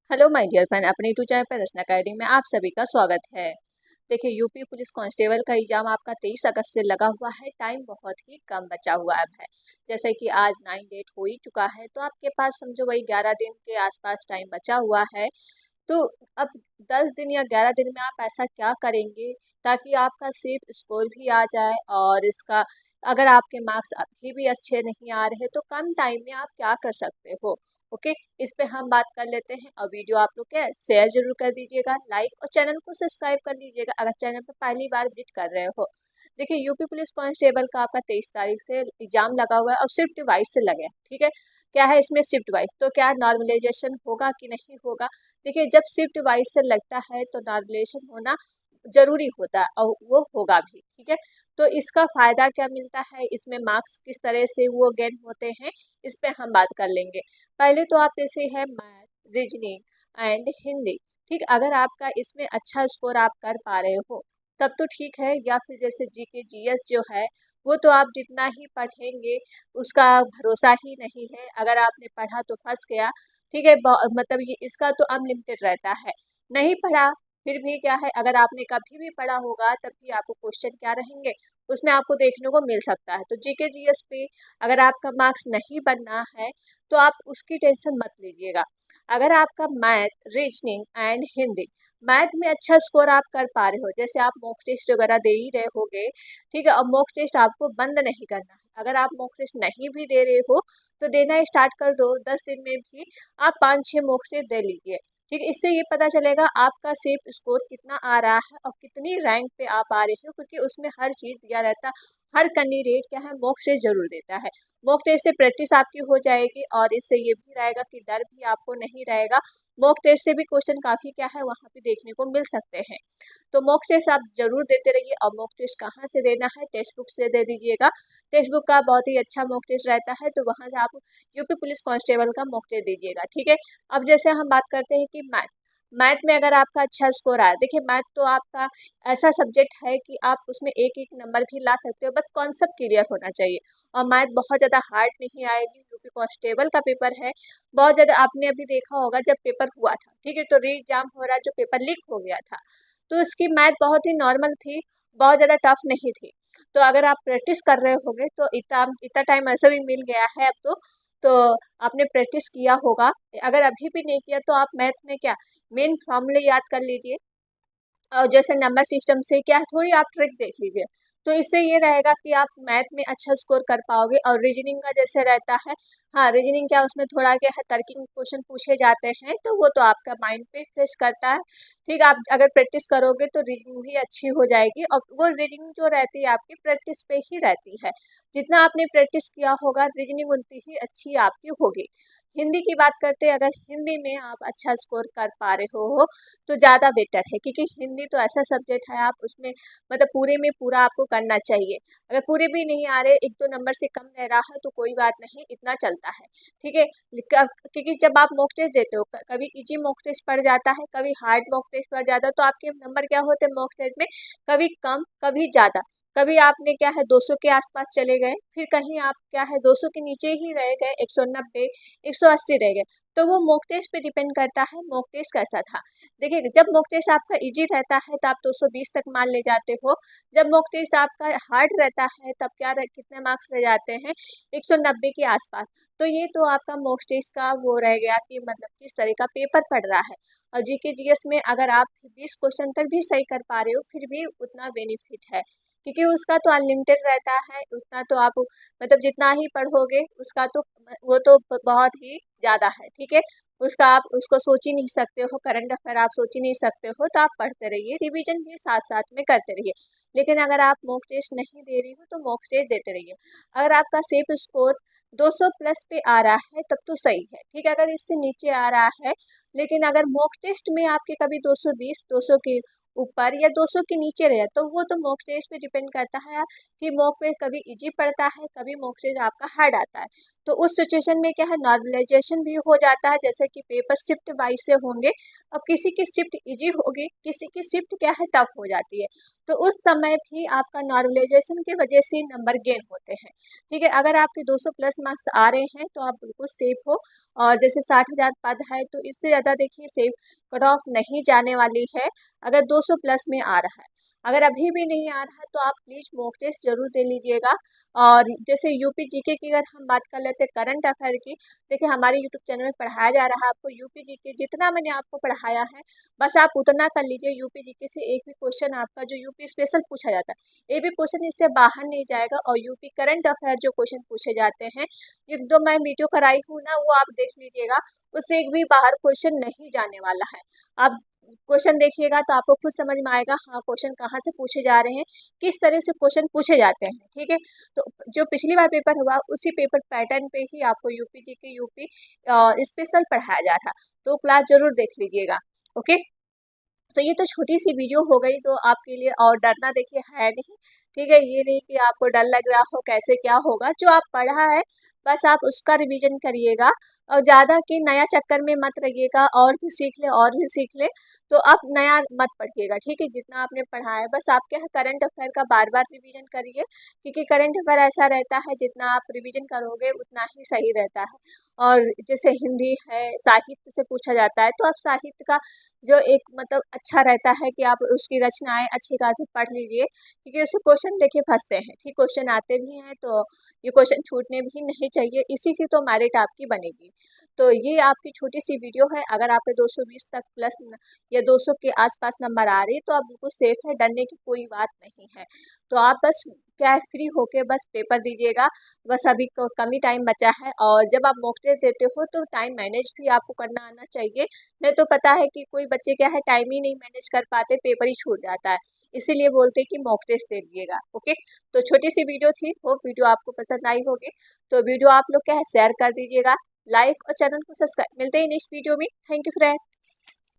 Hello my dear friend, अपने YouTube channel पर रचना academy में आप सभी का स्वागत है। देखिए, यूपी पुलिस कांस्टेबल का एग्जाम आपका 23 अगस्त से लगा हुआ है। टाइम बहुत ही कम बचा हुआ अब है। जैसे कि आज 9 डेट हो ही चुका है, तो आपके पास समझो वही 11 दिन के आसपास टाइम बचा हुआ है। तो अब 10 दिन या 11 दिन में आप ऐसा क्या करेंगे ताकि आपका सिर्फ स्कोर भी आ जाए, और इसका अगर आपके मार्क्स अभी भी अच्छे नहीं आ रहे तो कम टाइम में आप क्या कर सकते हो। ओके, इस पे हम बात कर लेते हैं। और वीडियो आप लोग क्या शेयर जरूर कर दीजिएगा, लाइक और चैनल को सब्सक्राइब कर लीजिएगा अगर चैनल पर पहली बार विजिट कर रहे हो। देखिए, यूपी पुलिस कांस्टेबल का आपका 23 तारीख से एग्जाम लगा हुआ है और शिफ्ट वाइज से लगे, ठीक है। क्या है इसमें शिफ्ट वाइज, तो क्या नॉर्मलाइजेशन होगा कि नहीं होगा। देखिए, जब शिफ्ट वाइज से लगता है तो नॉर्मलाइजेशन होना जरूरी होता है और वो होगा भी, ठीक है। तो इसका फायदा क्या मिलता है, इसमें मार्क्स किस तरह से वो गेन होते हैं, इस पे हम बात कर लेंगे। पहले तो आप जैसे है मैथ, रीजनिंग एंड हिंदी, ठीक। अगर आपका इसमें अच्छा स्कोर आप कर पा रहे हो तब तो ठीक है, या फिर जैसे जीके जीएस जो है वो तो आप जितना ही पढ़ेंगे उसका भरोसा ही नहीं है। अगर आपने पढ़ा तो फंस गया, ठीक है। मतलब ये इसका तो अनलिमिटेड रहता है। नहीं पढ़ा फिर भी क्या है, अगर आपने कभी भी पढ़ा होगा तब भी आपको क्वेश्चन क्या रहेंगे उसमें आपको देखने को मिल सकता है। तो जीके जीएस पे अगर आपका मार्क्स नहीं बनना है तो आप उसकी टेंशन मत लीजिएगा। अगर आपका math, reasoning and Hindi, math में अच्छा स्कोर आप कर पा रहे हो, जैसे आप मॉक टेस्ट वगैरह दे ही रहे होगे, ठीक है। अब मॉक टेस्ट आपको बंद नहीं करना है। अगर आप मॉक टेस्ट नहीं भी दे रहे हो तो देना स्टार्ट कर दो। 10 दिन में भी आप 5-6 मॉक टेस्ट दे लीजिए, ठीक है। इससे ये पता चलेगा आपका सेफ स्कोर कितना आ रहा है और कितनी रैंक पे आप आ रहे हो, क्योंकि उसमें हर चीज दिया रहता है। हर कैंडिडेट क्या है मॉक टेस्ट जरूर देता है। मॉक टेस्ट से प्रैक्टिस आपकी हो जाएगी और इससे ये भी रहेगा कि डर भी आपको नहीं रहेगा। मॉक टेस्ट से भी क्वेश्चन काफी क्या है वहाँ पे देखने को मिल सकते हैं। तो मॉक टेस्ट आप जरूर देते रहिए। और मॉक टेस्ट कहाँ से देना है, टेक्स्ट बुक से दे दीजिएगा। टेक्स्ट बुक का बहुत ही अच्छा मॉक टेस्ट रहता है, तो वहाँ से आप यूपी पुलिस कांस्टेबल का मॉक टेस्ट दीजिएगा, ठीक है। अब जैसे हम बात करते हैं कि मैथ, मैथ में अगर आपका अच्छा स्कोर आया, देखिए मैथ तो आपका ऐसा सब्जेक्ट है कि आप उसमें एक एक नंबर भी ला सकते हो, बस कॉन्सेप्ट क्लियर होना चाहिए। और मैथ बहुत ज़्यादा हार्ड नहीं आएगी, यूपी कांस्टेबल का पेपर है। बहुत ज़्यादा आपने अभी देखा होगा जब पेपर हुआ था, ठीक है, तो री एग्जाम हो रहा है, जो पेपर लीक हो गया था, तो इसकी मैथ बहुत ही नॉर्मल थी, बहुत ज़्यादा टफ नहीं थी। तो अगर आप प्रैक्टिस कर रहे होगे तो इतना इतना टाइम ऐसे भी मिल गया है अब तो आपने प्रैक्टिस किया होगा। अगर अभी भी नहीं किया तो आप मैथ में क्या मेन फॉर्मूले याद कर लीजिए, और जैसे नंबर सिस्टम से क्या है थोड़ी आप ट्रिक देख लीजिए। तो इससे ये रहेगा कि आप मैथ में अच्छा स्कोर कर पाओगे। और रीजनिंग का जैसे रहता है, हाँ रीजनिंग क्या उसमें थोड़ा क्या है तर्किंग क्वेश्चन पूछे जाते हैं, तो वो तो आपका माइंड पे फ्रेश करता है, ठीक। आप अगर प्रैक्टिस करोगे तो रीजनिंग भी अच्छी हो जाएगी, और वो रीजनिंग जो रहती है आपकी प्रैक्टिस पे ही रहती है। जितना आपने प्रैक्टिस किया होगा रीजनिंग उतनी ही अच्छी आपकी होगी। हिंदी की बात करते हैं, अगर हिंदी में आप अच्छा स्कोर कर पा रहे हो तो ज़्यादा बेटर है, क्योंकि हिंदी तो ऐसा सब्जेक्ट है आप उसमें मतलब पूरे में पूरा आपको करना चाहिए। अगर पूरे भी नहीं आ रहे, एक दो नंबर से कम रह रहा है तो कोई बात नहीं, इतना चलता है, ठीक है। क्योंकि जब आप मॉक टेस्ट देते हो कभी इजी मॉक टेस्ट पड़ जाता है, कभी हार्ड मॉक टेस्ट पड़ जाता है, तो आपके नंबर क्या होते हैं मॉक टेस्ट में, कभी कम कभी ज़्यादा। कभी आपने क्या है 200 के आसपास चले गए, फिर कहीं आप क्या है 200 के नीचे ही रह गए, 190 180 रह गए। तो वो मॉक टेस्ट पे डिपेंड करता है मॉक टेस्ट कैसा था। देखिए, जब मॉक टेस्ट आपका इजी रहता है तो आप 220 तक मान ले जाते हो। जब मॉक टेस्ट आपका हार्ड रहता है तब कितने मार्क्स रह जाते हैं, 190 के आसपास। तो ये तो आपका मॉक टेस्ट का वो रह गया कि मतलब किस तरह का पेपर पड़ रहा है। और जीके जीएस में अगर आप 20 क्वेश्चन तक भी सही कर पा रहे हो फिर भी उतना बेनिफिट है, क्योंकि उसका तो अनलिमिटेड रहता है। उतना तो आप मतलब जितना ही पढ़ोगे उसका तो वो तो बहुत ही ज़्यादा है, ठीक है। उसका आप उसको सोच ही नहीं सकते हो, करंट अफेयर आप सोच ही नहीं सकते हो, तो आप पढ़ते रहिए, रिवीजन भी साथ साथ में करते रहिए। लेकिन अगर आप मॉक टेस्ट नहीं दे रही हो तो मॉक टेस्ट देते रहिए। अगर आपका सेफ स्कोर 200 प्लस पे आ रहा है तब तो सही है, ठीक है। अगर इससे नीचे आ रहा है, लेकिन अगर मॉक टेस्ट में आपके कभी 220 200 के ऊपर या 200 के नीचे रहे तो वो तो मॉक टेस्ट पे डिपेंड करता है कि मॉक पे कभी इजी पड़ता है, कभी मॉक टेस्ट आपका हार्ड आता है। तो उस सिचुएशन में क्या है, नॉर्मलाइजेशन भी हो जाता है, जैसे कि पेपर शिफ्ट वाइज से होंगे और किसी की शिफ्ट इजी होगी, किसी की शिफ्ट क्या है टफ हो जाती है, तो उस समय भी आपका नॉर्मलाइजेशन की वजह से नंबर गेन होते हैं। ठीक है, अगर आपके 200 प्लस मार्क्स आ रहे हैं तो आप बिल्कुल सेफ हो। और जैसे 60,000 पद है तो इससे ज़्यादा देखिए सेफ कट ऑफ नहीं जाने वाली है अगर 200 प्लस में आ रहा है। अगर अभी भी नहीं आ रहा है तो आप प्लीज़ मॉक टेस्ट जरूर दे लीजिएगा। और जैसे यूपी जीके की अगर हम बात कर लेते हैं करंट अफेयर की, देखिए हमारे यूट्यूब चैनल में पढ़ाया जा रहा है आपको यूपी जीके, जितना मैंने आपको पढ़ाया है बस आप उतना कर लीजिए। यूपी जीके से एक भी क्वेश्चन आपका जो यूपी स्पेशल पूछा जाता है, एक भी क्वेश्चन इससे बाहर नहीं जाएगा। और यूपी करंट अफेयर जो क्वेश्चन पूछे जाते हैं, एक दो मैं वीडियो कराई हूँ ना, वो आप देख लीजिएगा, उससे एक भी बाहर क्वेश्चन नहीं जाने वाला है। आप क्वेश्चन देखिएगा तो आपको खुद समझ में आएगा, हाँ क्वेश्चन कहाँ से पूछे जा रहे हैं, किस तरह से क्वेश्चन पूछे जाते हैं। ठीक है, तो जो पिछली बार पेपर हुआ उसी पेपर पैटर्न पे ही आपको यूपी जीके यूपी स्पेशल पढ़ाया जा रहा, तो क्लास जरूर देख लीजिएगा। ओके, तो ये तो छोटी सी वीडियो हो गई तो आपके लिए, और डरना देखिए है नहीं। ठीक है, ये नहीं कि आपको डर लग रहा हो कैसे क्या होगा, जो आप पढ़ा है बस आप उसका रिवीजन करिएगा। और ज़्यादा कि नया चक्कर में मत रहिएगा, और भी सीख ले और भी सीख ले, तो आप नया मत पढ़िएगा। ठीक है, जितना आपने पढ़ा है बस आप क्या है करंट अफेयर का बार बार रिवीजन करिए, क्योंकि करंट अफेयर ऐसा रहता है जितना आप रिवीजन करोगे उतना ही सही रहता है। और जैसे हिंदी है, साहित्य से पूछा जाता है, तो आप साहित्य का जो एक मतलब अच्छा रहता है कि आप उसकी रचनाएं अच्छी खासी पढ़ लीजिए, क्योंकि उससे क्वेश्चन देखिए फंसते हैं। ठीक, क्वेश्चन आते भी हैं तो ये क्वेश्चन छूटने भी नहीं चाहिए, इसी से तो मेरिट आपकी बनेगी। तो ये आपकी छोटी सी वीडियो है। अगर आपके 220 तक प्लस या 200 के आसपास नंबर आ रही तो आप बिल्कुल सेफ है, डरने की कोई बात नहीं है। तो आप बस क्या है फ्री होके बस पेपर दीजिएगा। बस अभी कम ही टाइम बचा है, और जब आप मॉक टेस्ट देते हो तो टाइम मैनेज भी आपको करना आना चाहिए। नहीं तो पता है कि कोई बच्चे क्या है टाइम ही नहीं मैनेज कर पाते, पेपर ही छूट जाता है, इसीलिए बोलते हैं कि मॉक टेस्ट दे दीजिएगा। ओके, तो छोटी सी वीडियो थी, होप वीडियो आपको पसंद आई होगी। तो वीडियो आप लोग क्या है शेयर कर दीजिएगा, लाइक और चैनल को सब्सक्राइब। मिलते हैं नेक्स्ट वीडियो में। Thank you friend.